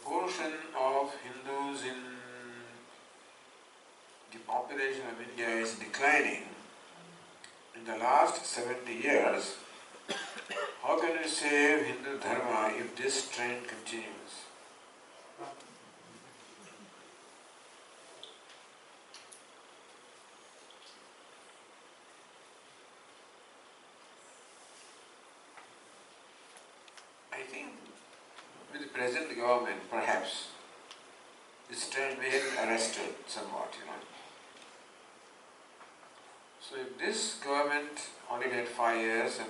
proportion of Hindus in the population of India is declining in the last 70 years, how can we save Hindu Dharma if this trend continues? I think with the present government, perhaps, this trend may have been arrested somewhat, So if this government only had 5 years, and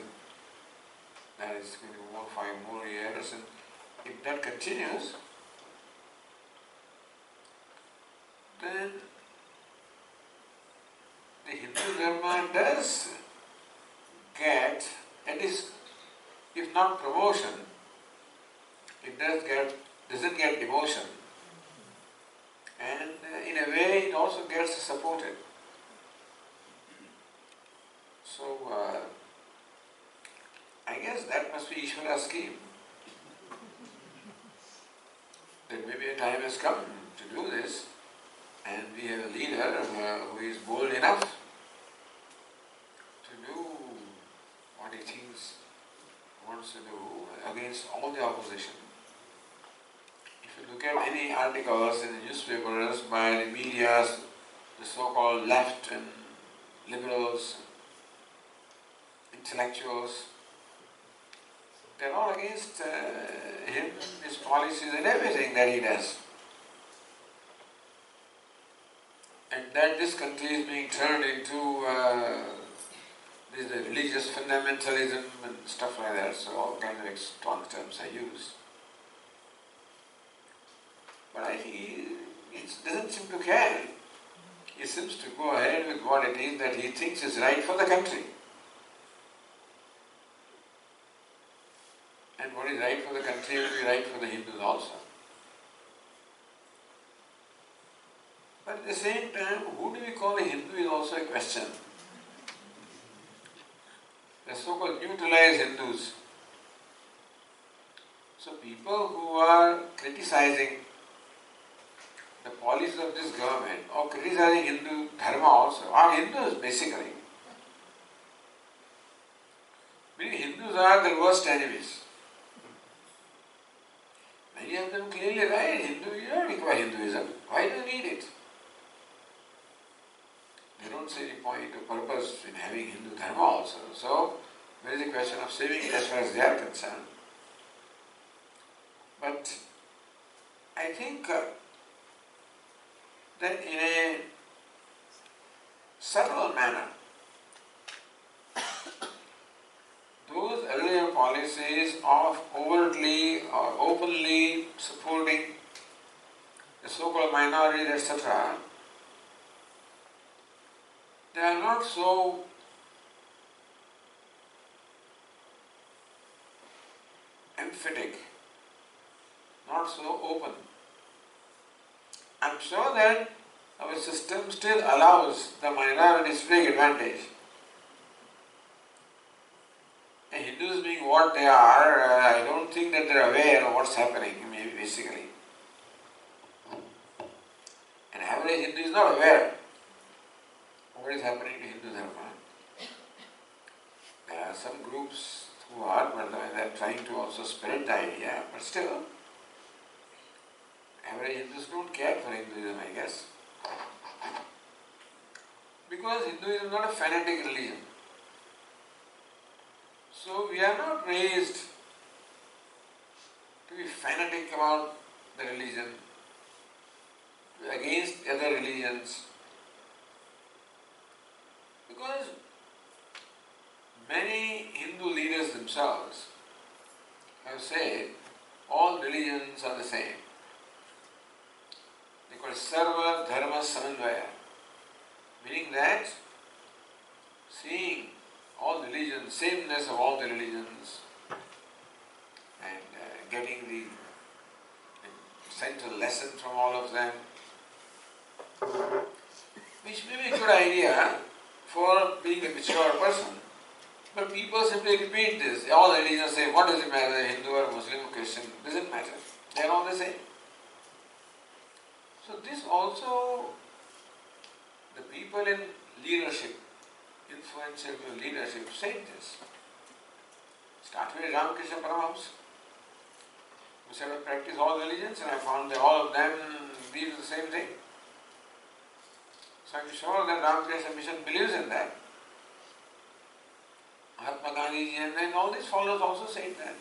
that is going to be 5 more years, and if that continues, then the Hindu Dharma does get, at least if not promotion, it doesn't get demotion, and in a way it also gets supported. So I guess that must be Ishvara's scheme. That maybe a time has come to do this, and we have a leader who is bold enough to do what he thinks wants to do against all the opposition. If you look at any articles in the newspapers by the media, the so-called left and liberals, intellectuals, they're all against him, his policies and everything that he does. And that this country is being turned into this religious fundamentalism and stuff like that, so all kinds of strong terms are used. But I think he doesn't seem to care. He seems to go ahead with what it is that he thinks is right for the country. And what is right for the country will be right for the Hindus also. But at the same time, who do we call a Hindu is also a question. The so-called neutralized Hindus. So people who are criticizing the policies of this government or criticizing Hindu Dharma also are Hindus basically. Meaning Hindus are the worst enemies. Many of them clearly write, you don't require Hinduism. Why do you need it? They don't see any point or purpose in having Hindu Dharma also. So, there is a question of saving it as far as they are concerned. But I think that in a subtle manner, those earlier policies of overtly or openly supporting the so-called minorities, etc., they are not so emphatic, not so open. I'm sure that our system still allows the minorities to take advantage. And Hindus being what they are, I don't think that they are aware of what's happening, basically. An average Hindu is not aware of what is happening to Hindu Dharma. There are some groups who are, but they are trying to also spread the idea, but still, average Hindus don't care for Hinduism, I guess. Because Hinduism is not a fanatic religion. So we are not raised to be fanatic about the religion, against other religions. Because many Hindu leaders themselves have said all religions are the same. They call it Sarva Dharma Samanvaya, meaning that seeing all religions, sameness of all the religions, and getting the central lesson from all of them, which may be a good idea for being a mature person. But people simply repeat this. All religions say, what does it matter, Hindu or Muslim or Christian? Doesn't matter. They are all the same. So this also, the people in leadership, influential leadership said this. Start with Ramakrishna Paramahamsa, who said, I practice all religions and I found that all of them believe the same thing. So I'm sure that Ramakrishna Mission believes in that. Mahatma Gandhi and then all these followers also said that.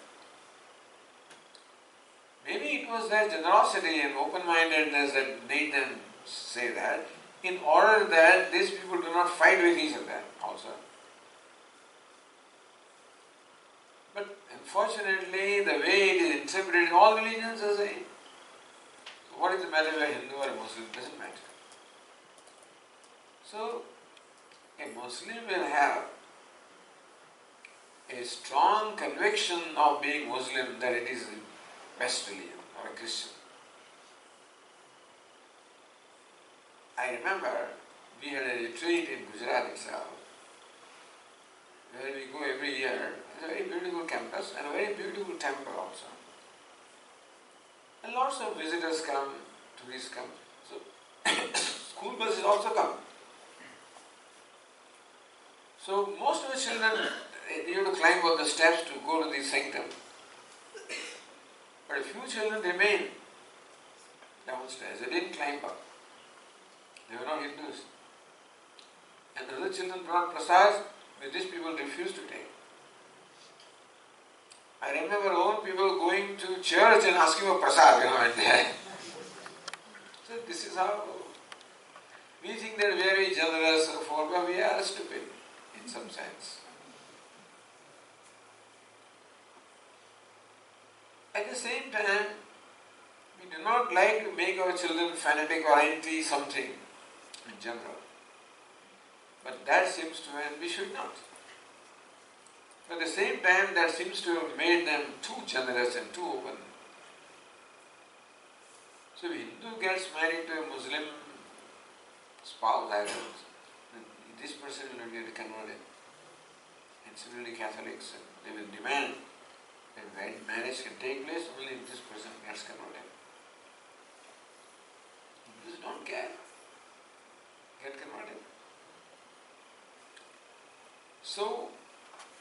Maybe it was their generosity and open-mindedness that made them say that, in order that these people do not fight with each other also. But unfortunately, the way it is interpreted in all religions is the same. So what is the matter whether Hindu or Muslim? It doesn't matter. So, a Muslim will have a strong conviction of being Muslim that it is the best religion, or a Christian. I remember we had a retreat in Gujarat itself, where we go every year. It's a very beautiful campus and a very beautiful temple also. And lots of visitors come, tourists come. So school buses also come. So most of the children, you have to climb up the steps to go to the sanctum. But a few children remain downstairs. They didn't climb up. They were not Hindus. And the other children brought prasads, which these people refused to take. I remember old people going to church and asking for prasad, and so this is how we think that we are very generous, but we are stupid in some sense. At the same time, we do not like to make our children fanatic or anti something in general. But that seems to have, we should not. But at the same time, that seems to have made them too generous and too open. So if a Hindu gets married to a Muslim spouse, this person will not get converted. And similarly Catholics, they will demand that marriage can take place only if this person gets converted. Hindus don't care. Get converted. So,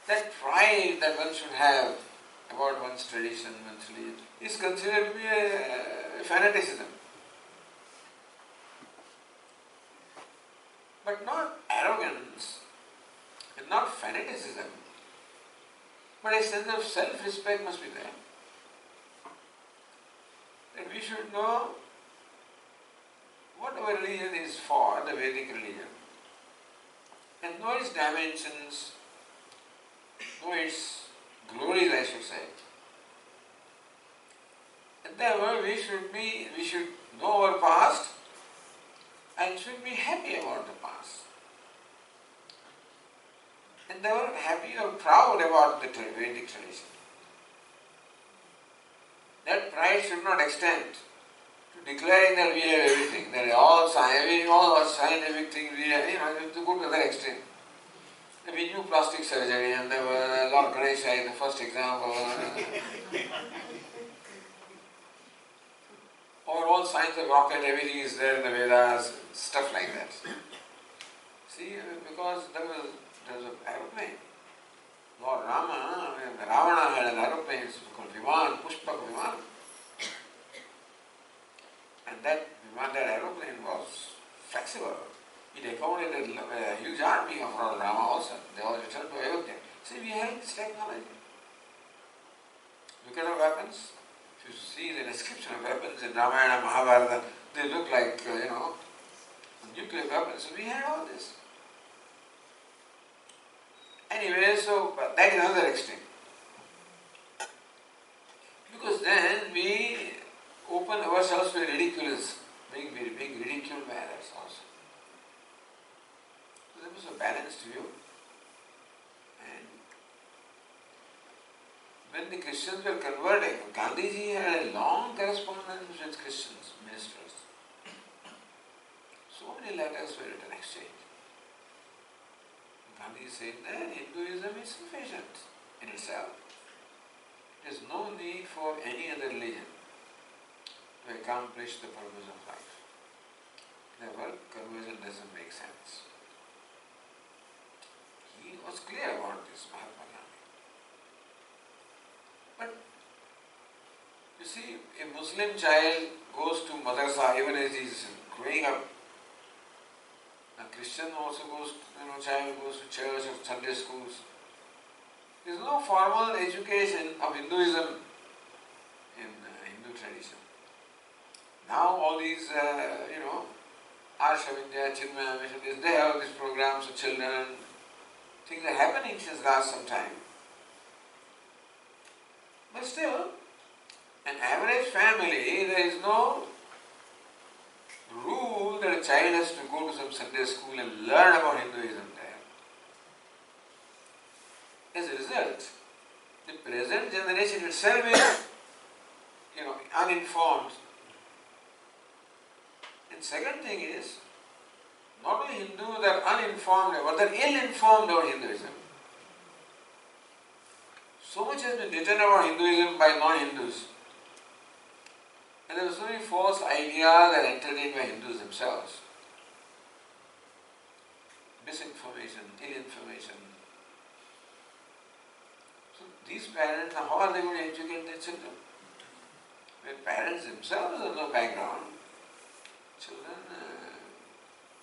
that pride that one should have about one's tradition, one's religion, is considered to be a fanaticism. But not arrogance, and not fanaticism, but a sense of self-respect must be there. That we should know what our religion is for, the Vedic religion, and know its dimensions, know its glories, I should say. And therefore we should know our past and should be happy about the past. And they were happy or proud about the Vedic tradition. That pride should not extend to declaring that we have everything, that all scientific things we have, to go to that extent. We knew plastic surgery and there was Lord Ganesha is the first example. Or all science of rocket, everything is there in the Vedas, stuff like that. See, because there was an aeroplane. Lord Rama, Ravana had an aeroplane called Viman, Pushpak Viman. And that aeroplane was flexible. It accommodated a huge army of Lord Rama also. They all returned to Ayodhya. See, we have this technology. Look at our weapons. If you see the description of weapons in Ramayana, Mahabharata, they look like, nuclear weapons. So we had all this. Anyway, so that is another extreme. Because then we open ourselves to ridiculous, being ridiculed by others also. So there was a balanced view. And when the Christians were converting, Gandhiji had a long correspondence with Christians, ministers. So many letters were written, exchanged. Gandhi said that Hinduism is sufficient in itself. There is no need for any other religion to accomplish the purpose of life. Therefore, conversion doesn't make sense. He was clear about this, Mahatma Gandhi. But you see, a Muslim child goes to madrasa even as he is growing up. A Christian also goes, child goes to church or Sunday schools. There is no formal education of Hinduism in Hindu tradition. Now all these, Arsha Vidya, Chinmaya missionaries, they have these programs for children. Things are happening since last some time. But still, an average family, there is no rule that a child has to go to some Sunday school and learn about Hinduism there. As a result, the present generation itself is, uninformed. And second thing is, not only Hindus are uninformed, but they are ill-informed about Hinduism. So much has been written about Hinduism by non-Hindus. And there are so many false ideas that are entertained by Hindus themselves. Misinformation, ill-information. So these parents, how are they going to educate their children? When parents themselves have no background, children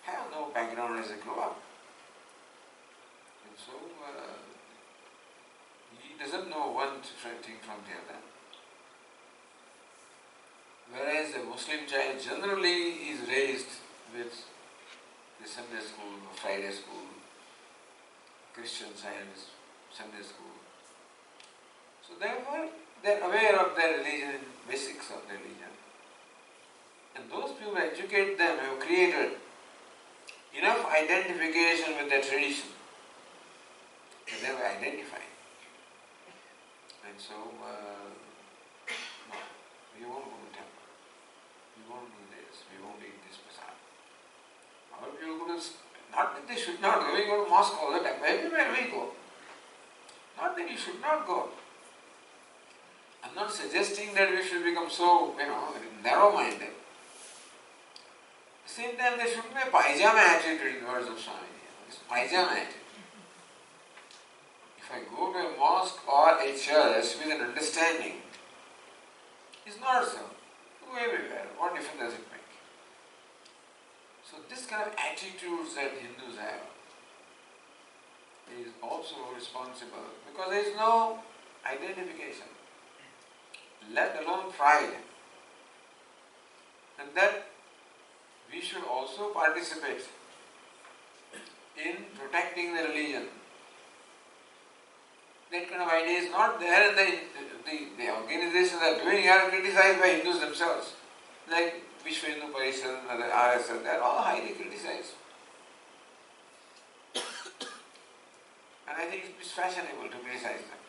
have no background as they grow up. And so he doesn't know one thing from the other. Whereas a Muslim child generally is raised with the Sunday school or Friday school, Christian child is Sunday school. So therefore they are aware of their religion, basics of their religion. And those people educate them, have created enough identification with their tradition that they will identify. And so, no, we won't go to temple. We won't do this. We won't eat this prasad. Our people go to, not that they should not go. We go to mosque all the time. Everywhere we go. Not that you should not go. I'm not suggesting that we should become so, narrow-minded. At the same time, there shouldn't be a pajama attitude in the words of Swami. It's pajama attitude. If I go to a mosque or a church with an understanding, it's not so. Go everywhere. What difference does it make? So this kind of attitudes that Hindus have is also responsible because there is no identification, let alone pride. And that we should also participate in protecting the religion. That kind of idea is not there, and the organizations that are doing are criticized by Hindus themselves. Like Vishwa Hindu Parishad and the RSS, they are all highly criticized. And I think it's fashionable to criticize them.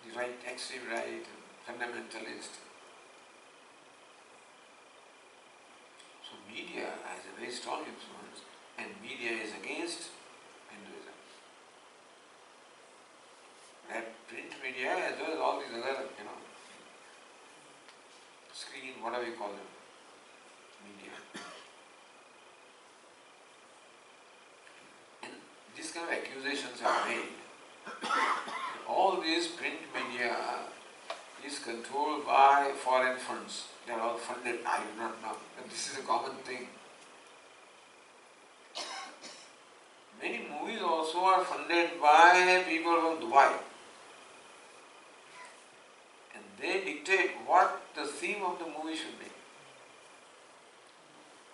The right, extreme right, fundamentalist. So media has a very strong influence, and media is against Hinduism. That print media as well as all these other, screen, whatever you call them, media. And these kind of accusations are made. All these print media is controlled by foreign funds. They are all funded, I do not know, but this is a common thing. Many movies also are funded by people from Dubai. And they dictate what the theme of the movie should be.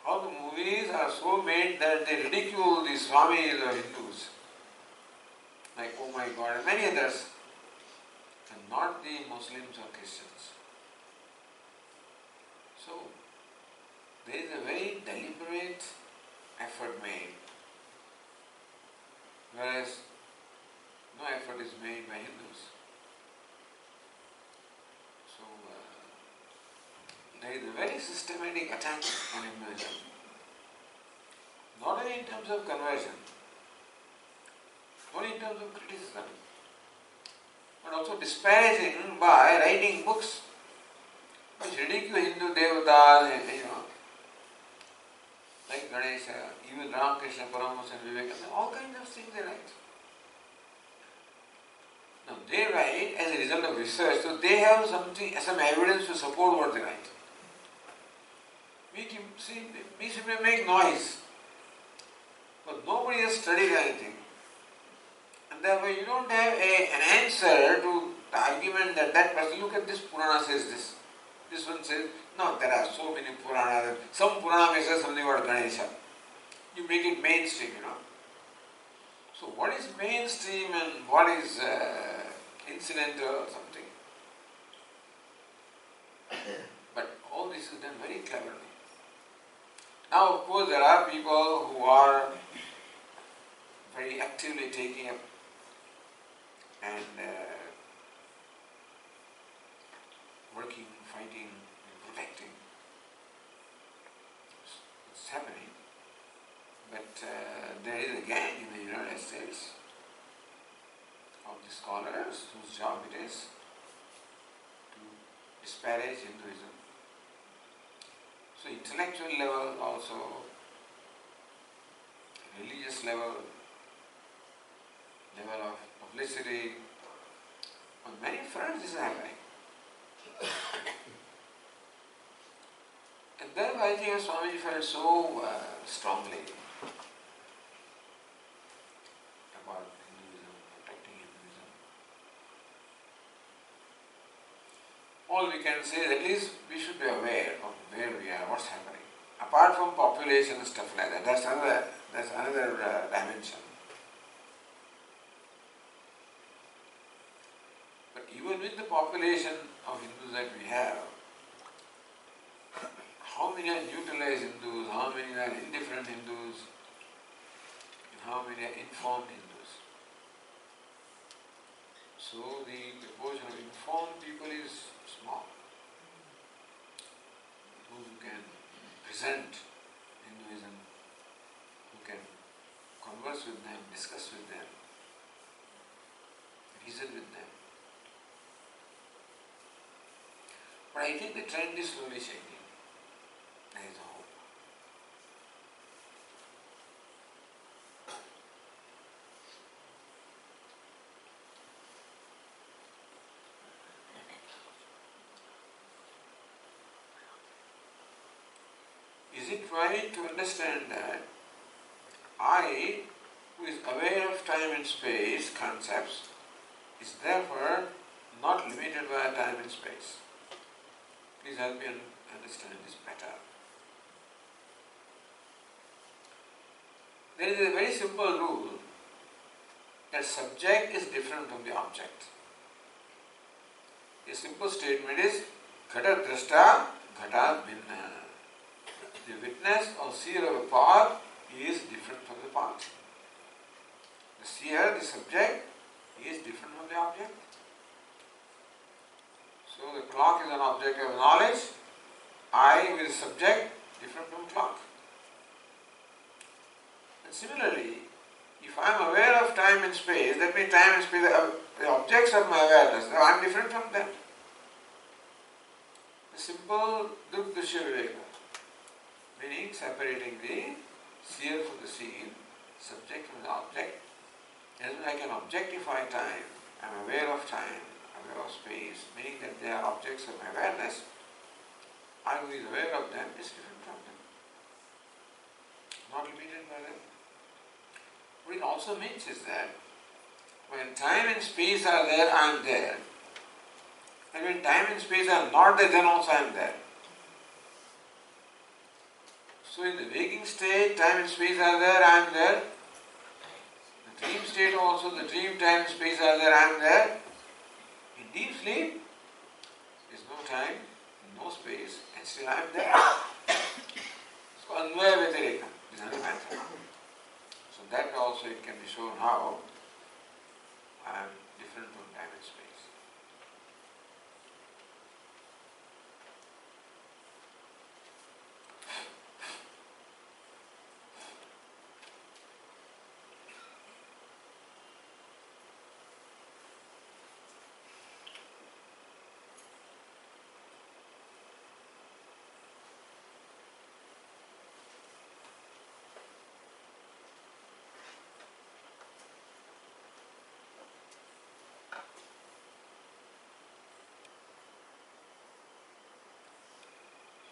All the movies are so made that they ridicule the Swamis or Hindus. Like, oh my God, and many others. And not the Muslims or Christians. So, there is a very deliberate effort made. Whereas, no effort is made by Hindus. So, there is a very systematic attack on Hinduism. Not only in terms of conversion, not only in terms of criticism, but also disparaging by writing books which ridicule Hindu devatas, like Ganesha, even Ramakrishna, Paramahansa and Vivekananda, all kinds of things they write. Now they write as a result of research, so they have something, some evidence to support what they write. We simply make noise, but nobody has studied anything. And therefore you don't have an answer to the argument that that person, look at this Purana says this. This one says, no, there are so many Puranas. Some Purana may say something about Ganesha. You make it mainstream, So what is mainstream and what is incidental or something? But all this is done very cleverly. Now, of course, there are people who are very actively taking up and working, fighting, and protecting. It's happening. But there is a gang in the United States of the scholars whose job it is to disparage Hinduism. So intellectual level also, religious level of publicity, on many fronts this is happening. And then I think Swamiji felt so strongly about Hinduism, protecting Hinduism. All we can say is at least we should be aware of where we are, what's happening. Apart from population and stuff like that, that's another dimension. But even with the population of Hindus that we have, how many are neutralized Hindus, how many are indifferent Hindus, and how many are informed Hindus. So the proportion of informed people is small. Those who can present Hinduism, who can converse with them, discuss with them, reason with them. But I think the trend is slowly changing. There is a hope. Is it right to understand that I, who is aware of time and space concepts, is therefore not limited by time and space? Please help me understand this better. There is a very simple rule that subject is different from the object. A simple statement is Ghata Drashta, Ghata Bhinna. The witness or seer of a path is different from the path. The seer, the subject, is different from the object. So the clock is an object of knowledge, I with subject, different from clock. And similarly, if I am aware of time and space, that means time and space are the objects of my awareness. Now I am different from them. The simple Dukdusha Viveka, meaning separating the seer from the seen, subject from the object. As I can objectify time, I am aware of time, aware of space, meaning that they are objects of my awareness. I who is aware of them is different from them, not limited by them. What it also means is that when time and space are there, I am there. And when time and space are not there, then also I am there. So in the waking state, time and space are there, I am there. The dream state also, the dream, time and space are there, I am there. In deep sleep, there is no time, no space, and still I am there. It's called Anvaya Vyatireka, is another method. So that also it can be shown how I am different from time and space.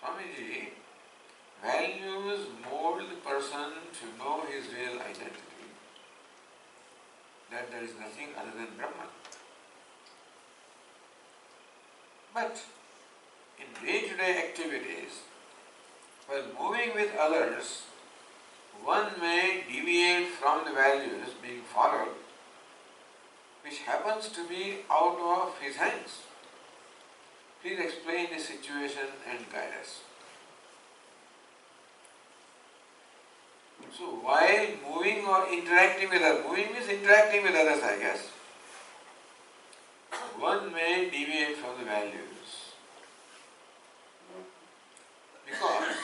Swamiji, values mold the person to know his real identity, that there is nothing other than Brahman. But in day-to-day activities, while moving with others, one may deviate from the values being followed, which happens to be out of his hands. Please explain the situation and guide us. So while moving or interacting with others, moving means interacting with others, I guess, one may deviate from the values. Because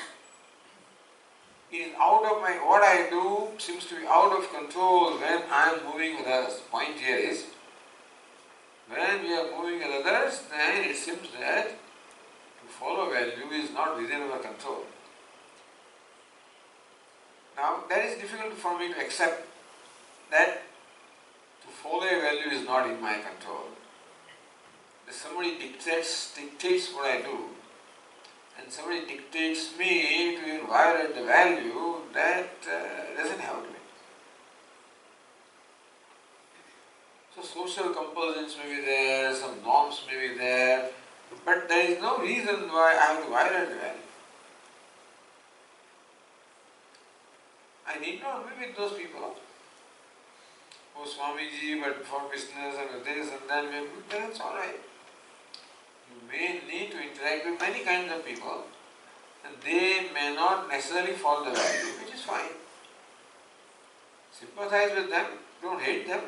it is out of my, what I do seems to be out of control when I am moving with others. The point here is, when we are moving with others, then it seems that to follow value is not within our control. Now, that is difficult for me to accept, that to follow a value is not in my control. If somebody dictates what I do, and somebody dictates me to even violate the value, that doesn't help me. So social compulsions may be there, some norms may be there, but there is no reason why I have to violate the value. I need not be with those people. Oh, Swamiji, but for business and this and that, then it's alright. You may need to interact with many kinds of people, and they may not necessarily follow the value, which is fine. Sympathize with them, don't hate them.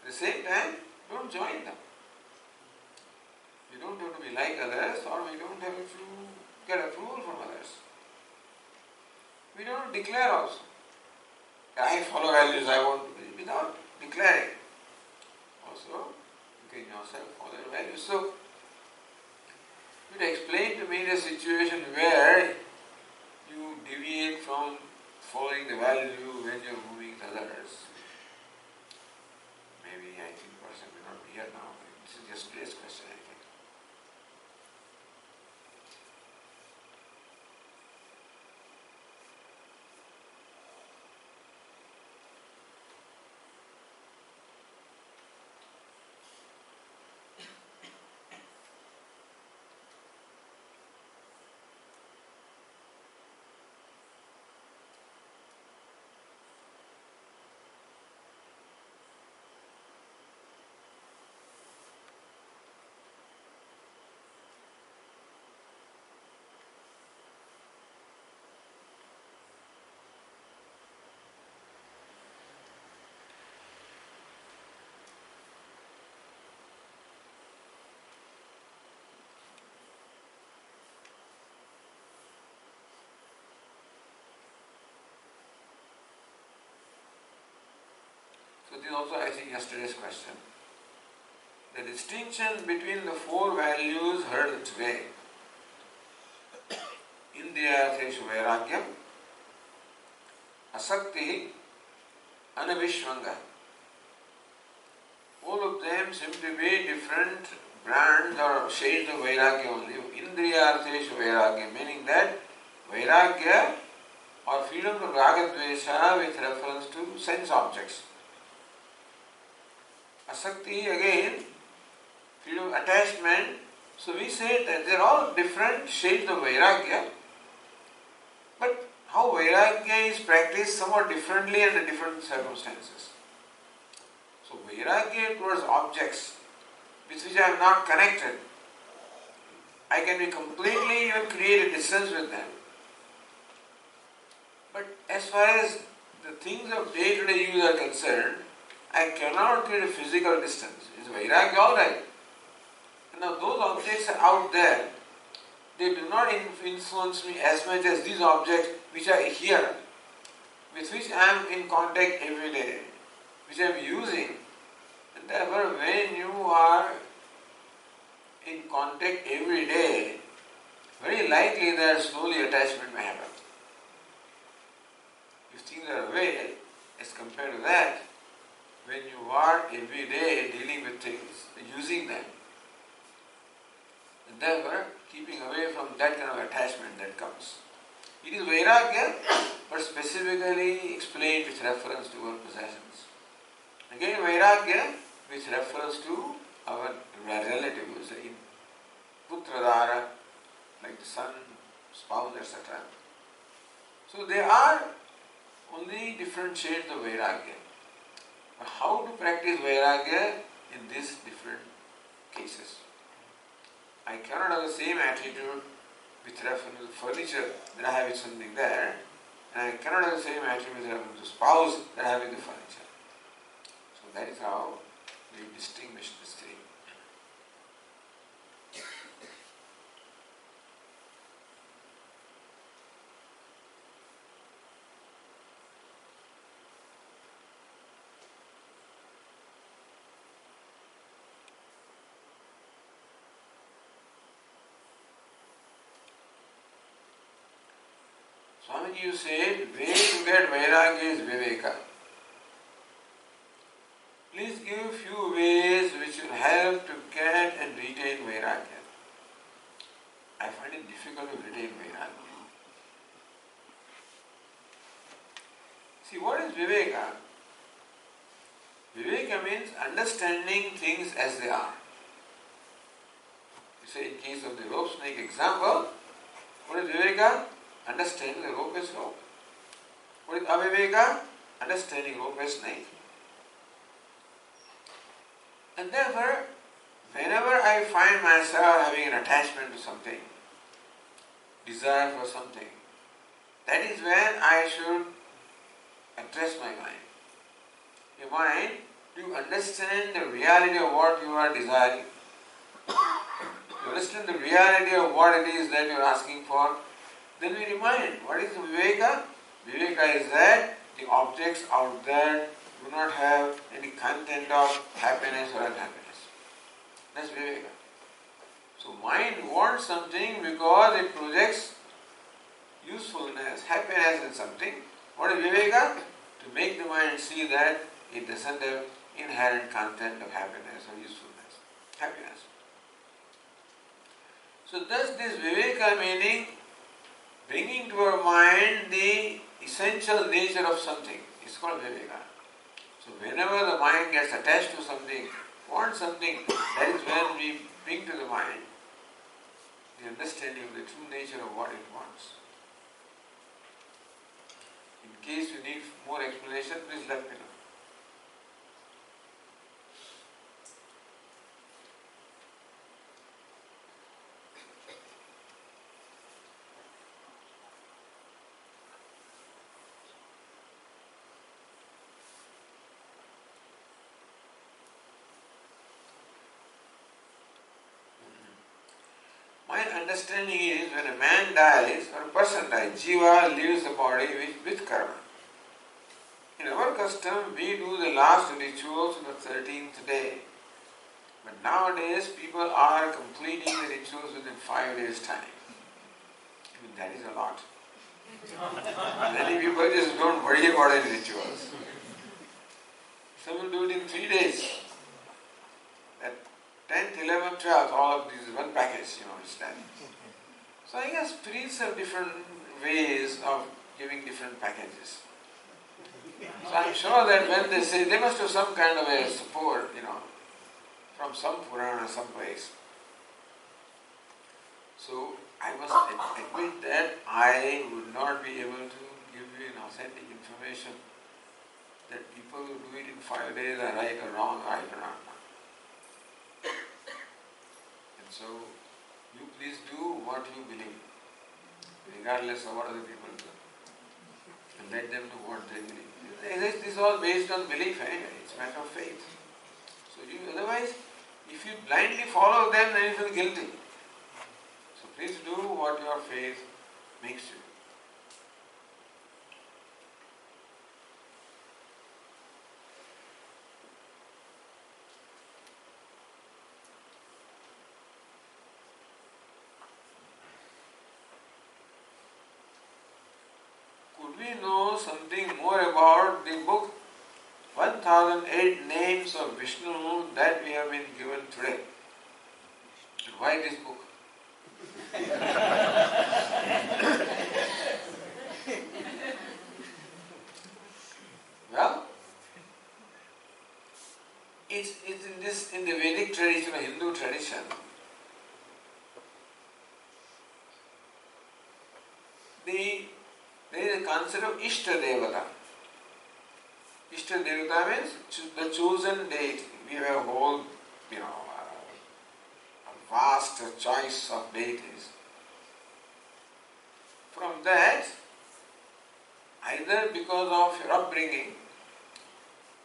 At the same time, don't join them. We don't have to be like others, or we don't have to get approval from others. We don't declare also. I follow values, I want to be, without declaring. Also, you can yourself follow your values. So, you explain to me the situation where you deviate from following the value when you are moving with others. Maybe I think person may not be here now. This is just today's question, I think. So this is also, I think, yesterday's question. The distinction between the four values heard today, Indriyartheshu Vairagyam, Asakti, Anavishvanga. All of them seem to be different brands or shades of Vairagya only. Indriyartheshu Vairagyam, meaning that Vairagya or freedom from Ragadvesha with reference to sense objects. Asakti, again, freedom of attachment. So we say that they are all different shades of Vairagya, but how Vairagya is practiced somewhat differently under different circumstances. So Vairagya towards objects with which I am not connected, I can be completely even create a distance with them. But as far as the things of day-to-day use are concerned, I cannot create a physical distance. Is Vairagya alright? Now those objects are out there. They do not influence me as much as these objects which are here, with which I am in contact every day, which I am using. And therefore when you are in contact every day, very likely that slowly attachment may happen. If things are away, as compared to that, when you are every day dealing with things, using them, Therefore, keeping away from that kind of attachment that comes. It is Vairagya, but specifically explained with reference to our possessions. Again, Vairagya with reference to our relatives, in Putradara, like the son, spouse, etc. So there are only different shades of Vairagya. But how to practice Vairagya in these different cases? I cannot have the same attitude with reference to furniture that I have with something there, and I cannot have the same attitude with reference to spouse that I have with the furniture. So that is how we distinguish these three. Swamiji, you said, way to get Vairagya is Viveka. Please give few ways which will help to get and retain Vairagya. I find it difficult to retain Vairagya. See, what is Viveka? Viveka means understanding things as they are. You say in case of the rope snake example, what is Viveka? Understanding the rope is rope. What is Aviveka? Understanding rope is snake. And therefore, whenever I find myself having an attachment to something, desire for something, that is when I should address my mind. Your mind, do you understand the reality of what you are desiring? You understand the reality of what it is that you are asking for? Then we remind, what is Viveka? Viveka is that the objects out there do not have any content of happiness or unhappiness. That's Viveka. So mind wants something because it projects usefulness, happiness in something. What is Viveka? To make the mind see that it doesn't have inherent content of happiness or usefulness. Happiness. So thus this Viveka meaning bringing to our mind the essential nature of something is called Viveka. So whenever the mind gets attached to something, wants something, that is when we bring to the mind the understanding of the true nature of what it wants. In case you need more explanation, please let me know. My understanding is when a man dies or a person dies, Jiva leaves the body with karma. In our custom, we do the last rituals on the 13th day. But nowadays, people are completing the rituals within 5 days' time. I mean, that is a lot. Many people just don't worry about any rituals. Some will do it in 3 days. That 10th, 11th, 12th, all of these one package, it's done. So I guess priests have different ways of giving different packages. So I'm sure that when they say, they must have some kind of a support, from some Purana, some place. So I must admit that I would not be able to give you an authentic information that people who do it in 5 days are right or wrong, I do not know. And so you please do what you believe, regardless of what other people do. And let them do what they believe. This is all based on belief anyway, it's a matter of faith. So otherwise, if you blindly follow them, then you feel guilty. So please do what your faith makes you. Could we know something more about the book 1008 Names of Vishnu that we have been given today? And why this book? Well, it's in the Vedic tradition, Hindu tradition, there is a concept of Ishta Devata. Ishta Devata means the chosen deity. We have a whole, a vast choice of deities. From that, either because of your upbringing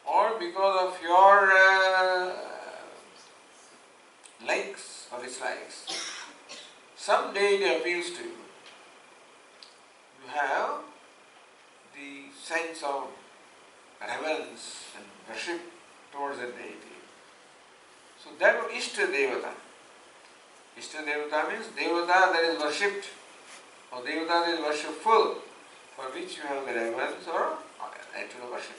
or because of your likes or dislikes, some deity appeals to you. You have the sense of reverence and worship towards that deity. So that was Ishta Devata. Ishta Devata means Devata that is worshipped, or Devata that is worshipful, for which you have the reverence or actual worship.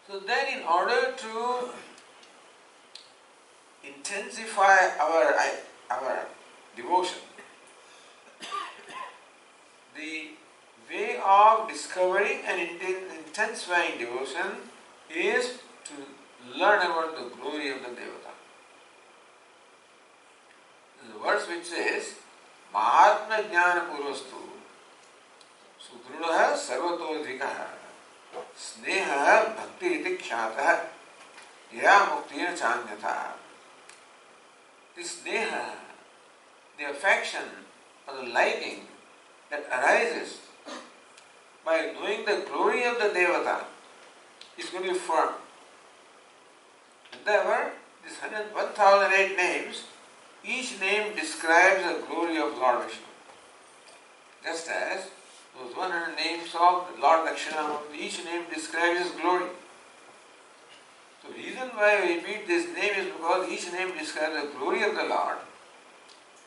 So then in order to intensify our devotion, the way of discovering and intensifying devotion is to learn about the glory of the Devata. There's a verse which says, Mahatma Jnana Purvastu Sudrudaha Sarvatodhikaha Sneha Bhakti Iti Khyataha Yaya Muktina Chanyatha. The sneha, the affection or the liking that arises by knowing the glory of the Devata is going to be firm. And therefore, these 1008 names, each name describes the glory of Lord Vishnu. Just as those 100 names of Lord Dakshinamurti, each name describes his glory. So the reason why I repeat this name is because each name describes the glory of the Lord.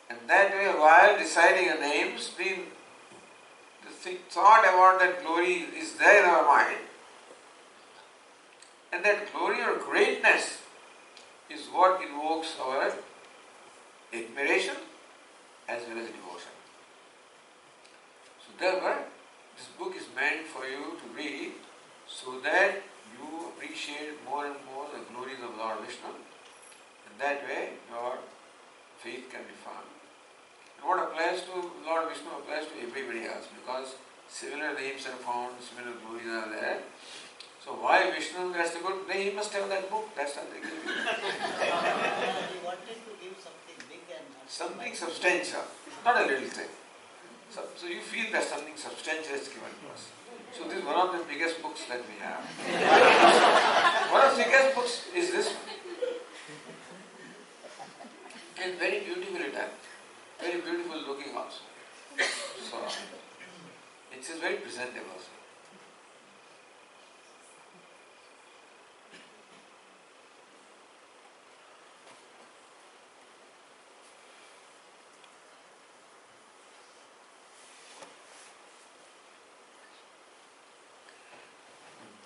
And that way, while deciding the names, the thought about that glory is there in our mind. And that glory or greatness is what invokes our admiration as well as devotion. So therefore, this book is meant for you to read so that you appreciate more and more the glories of Lord Vishnu, and that way your faith can be firm. And what applies to Lord Vishnu applies to everybody else, because similar names are found, similar glories are there. So why Vishnu has to go? Then he must have that book. That's not the He wanted to give something big and something substantial, not a little thing. So you feel that something substantial is given to us. So this is one of the biggest books that we have. One of the biggest books is this one. And very beautifully done. Very beautiful looking also. So it is very presentable also.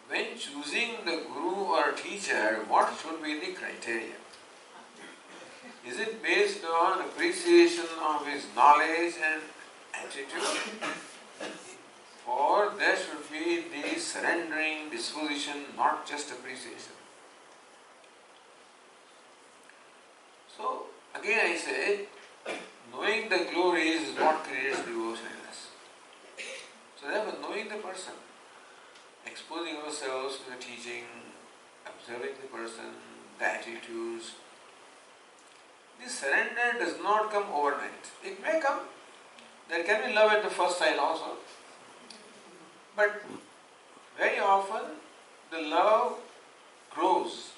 When choosing the guru or teacher, what should be the criteria? Is it based on appreciation of his knowledge and attitude? Or there should be the surrendering disposition, not just appreciation? So, again I say, knowing the glories is what creates devotion in us. So therefore, knowing the person, exposing ourselves to the teaching, observing the person, the attitudes. This surrender does not come overnight. It may come. There can be love at the first sight also. But very often the love grows.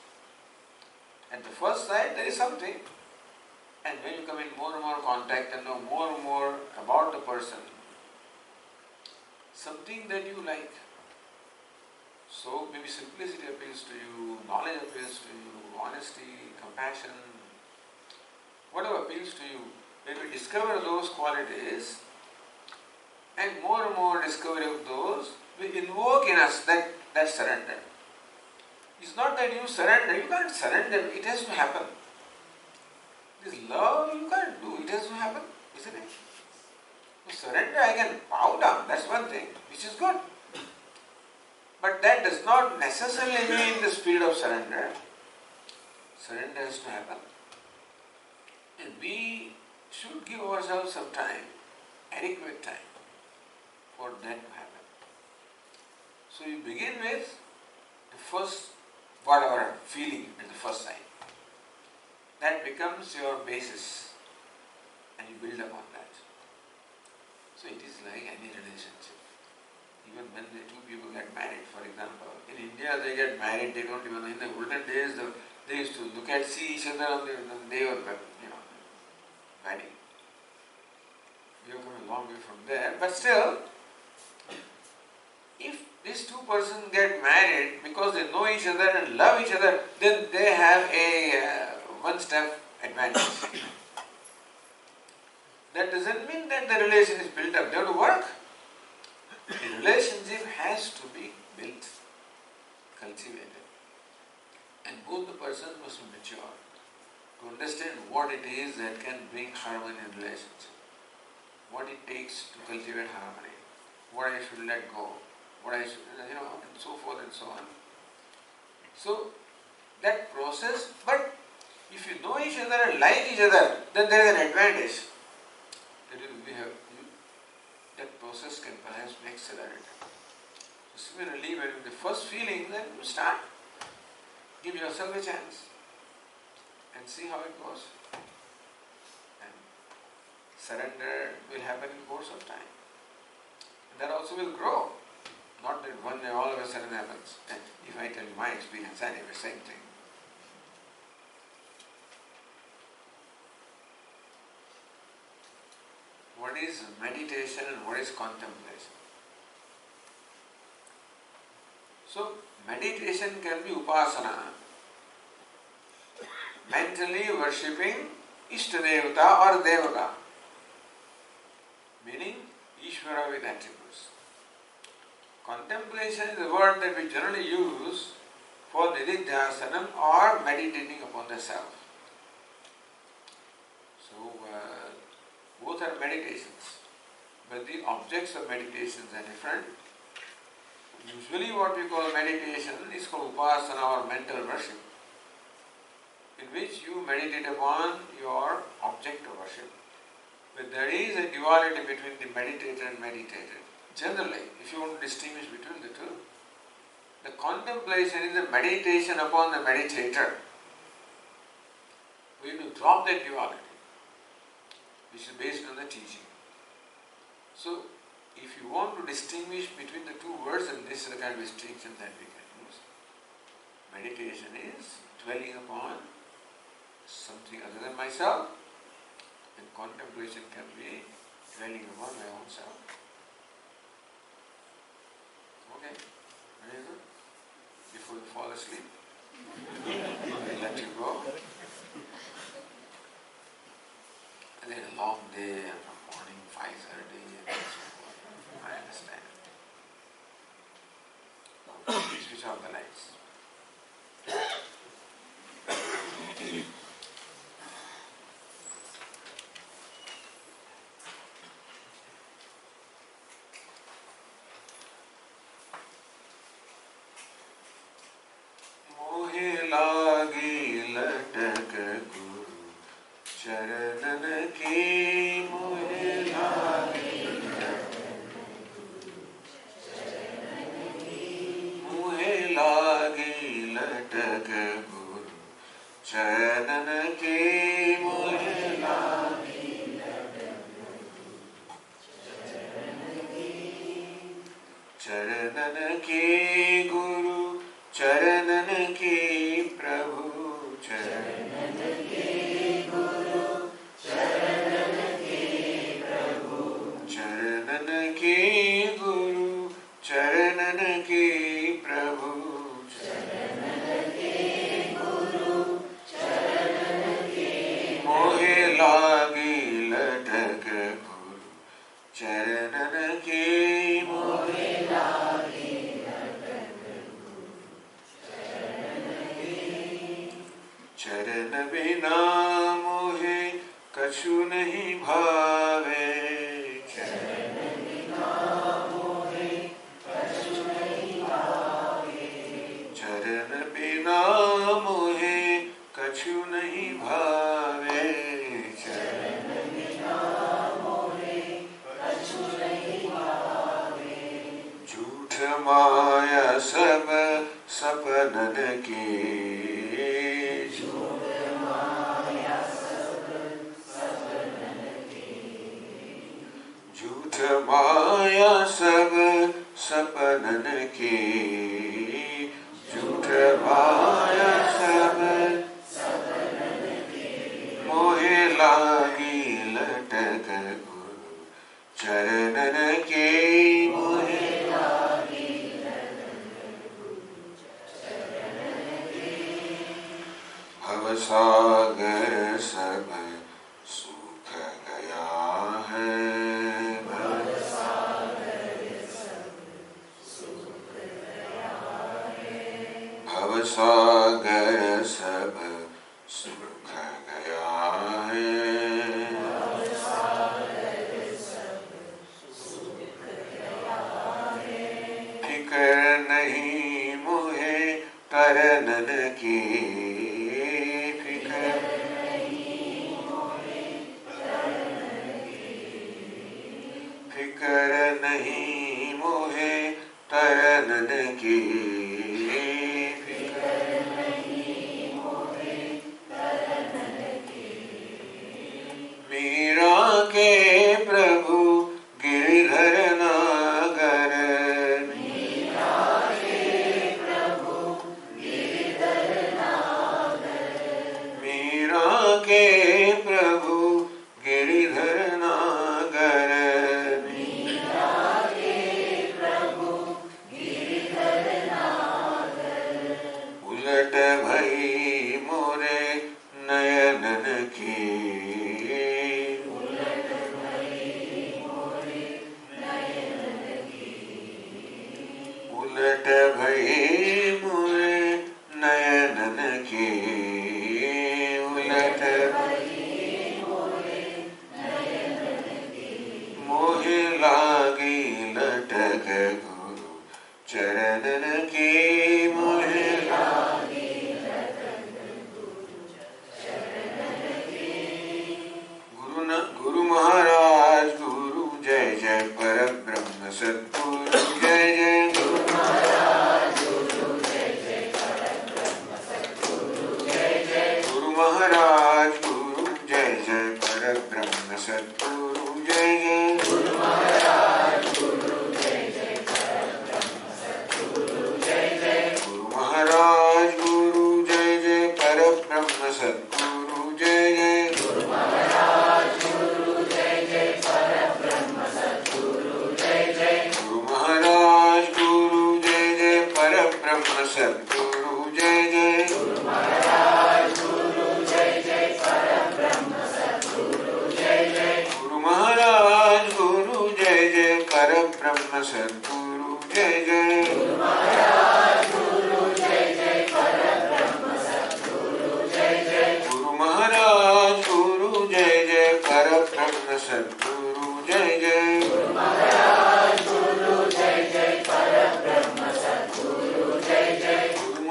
At the first sight there is something. And when you come in more and more contact and know more and more about the person, something that you like. So maybe simplicity appeals to you, knowledge appeals to you, honesty, compassion, whatever appeals to you. When we discover those qualities and more discovery of those, we invoke in us that surrender. It's not that you surrender, you can't surrender, it has to happen. This love you can't do, it has to happen, isn't it? To surrender, I can bow down, that's one thing, which is good. But that does not necessarily mean the spirit of surrender. Surrender has to happen. And we should give ourselves some time, adequate time, for that to happen. So you begin with the first, whatever feeling at the first time. That becomes your basis and you build upon that. So it is like any relationship. Even when the two people get married, for example, in India they get married, they don't even, in the olden days they used to see each other on the day of wedding. We have come a long way from there, but still, if these two persons get married because they know each other and love each other, then they have a one-step advantage. That doesn't mean that the relation is built up. They have to work. The relationship has to be built, cultivated. And both the persons must be mature to understand what it is that can bring harmony in relationship, what it takes to cultivate harmony, what I should let go, what I should, and so forth and so on. So, that process, but if you know each other and like each other, then there is an advantage. That process can perhaps be accelerated. So similarly, when the first feeling, then you start. Give yourself a chance and see how it goes. And surrender will happen in the course of time. And that also will grow. Not that one day all of a sudden happens. And if I tell you my experience, anyway, same thing. What is meditation and what is contemplation? So, meditation can be upasana, mentally worshipping Ishtadevata or Devata, meaning Ishvara with attributes. Contemplation is the word that we generally use for Nididhyasanam or meditating upon the self. So, both are meditations, but the objects of meditations are different. Usually what we call meditation is called upasana or mental worship, in which you meditate upon your object of worship. But there is a duality between the meditator and meditated. Generally, if you want to distinguish between the two, the contemplation is a meditation upon the meditator. We have to drop that duality, which is based on the teaching. So, if you want to distinguish between the two words, and this is the kind of distinction that we can use. Meditation is dwelling upon something other than myself, and contemplation can be dwelling upon my own self. Okay? Very good. Before you fall asleep, I'll let you go. And then a long day from morning 5:30 and so forth. I understand. Switch off the lights. मोहे लागी लटक गुरु चरणन की मोहे लागी मोहे लागी लटक गुरु चरणन की मोहे लागी चरणन की गुरु चरणन की प्रभु चरणन की गुरु चरणन की प्रभु चरणन की गुरु चरणन की प्रभु चरणन की गुरु चरणन की मोहे लागी लटक गुरु चरणन की मोहे लागी चरण बिना मोहे कछु नहीं भावे। चरण बिना मोहे कछु नहीं भावे। झूठ माया सब सपनन की। झूठ माया सब सपनन की। झूठ माया सब मोहे लागी लटक गुरु चरणन के। मोहे भवसागर सब सूख गया है। भवसागर सब सूख गया है। फिक्र नहीं मोहे तरनन की। फिक्र नहीं मोहे तरनन की। मीरा के प्रभु गिरधर नागर। मीरा के प्रभु गिरधर नागर। उलट भई मोरे नयनन की। उलट भई मोरे नयनन की। उलट मोहे लागी लटक गुरु चरणन की। मोहे गुरु महाराज गुरु जय जय परब्रह्म सद्गुरु जय जय। गुरु महाराज गुरु जय जय परब्रह्म सद्गुरु जय जय। गुरु महाराज गुरु जय जय परब्रह्म सद्गुरु जय जय। गुरु महाराज गुरु जय जय परब्रह्म सद्गुरु जय जय। गुरु महाराज गुरु जय जय परब्रह्म सद्गुरु जय जय। गुरु महाराज गुरु जय जय परब्रह्म सद्गुरु जय जय। गुरु महाराज गुरु जय जय परब्रह्म सद्गुरु जय जय। गुरु महाराज गुरु जय जय परब्रह्म सद्गुरु जय जय। गुरु महाराज गुरु जय जय परब्रह्म सद्गुरु जय जय। गुरु महाराज गुरु जय जय परब्रह्म सद्गुरु जय जय। गुरु महाराज गुरु जय जय परब्रह्म सद्गुरु जय जय। गुरु महाराज गुरु जय जय परब्रह्म सद्गुरु जय जय। गुरु महाराज गुरु जय जय परब्रह्म सद्गुरु जय जय। गुरु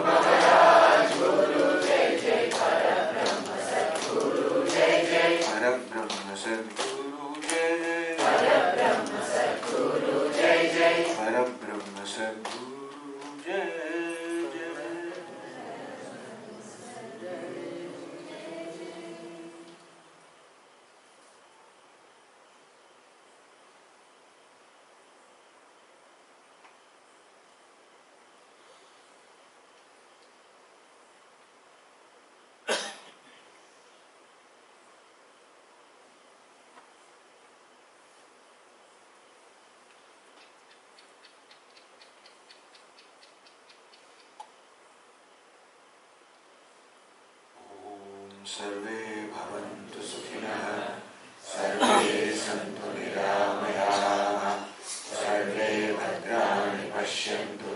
महाराज गुरु जय जय परब्रह्म सद्गुरु जय जय। परब्रह्म सद्गुरु जय जय। परब्रह्म सद्गुरु जय जय। परब्रह्म सद्गुरु जय जय। सर्वे भवन्तु सुखिनः। सर्वे सन्तु निरामयाः। सर्वे भद्राणि पश्यन्तु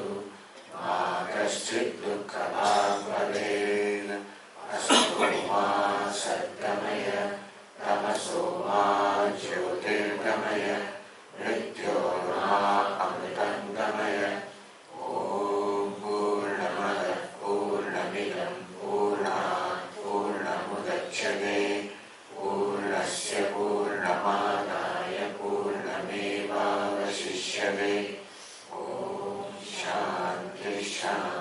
मा कश्चित् दुःखभाग् Jyotirgamaya Mrityorma Amritangamaya Om Purnamada Purnamidam Purnat Purnamudachyate Purnasya Purnamadaya Purnameva Vasishyate Om Shanti Shanti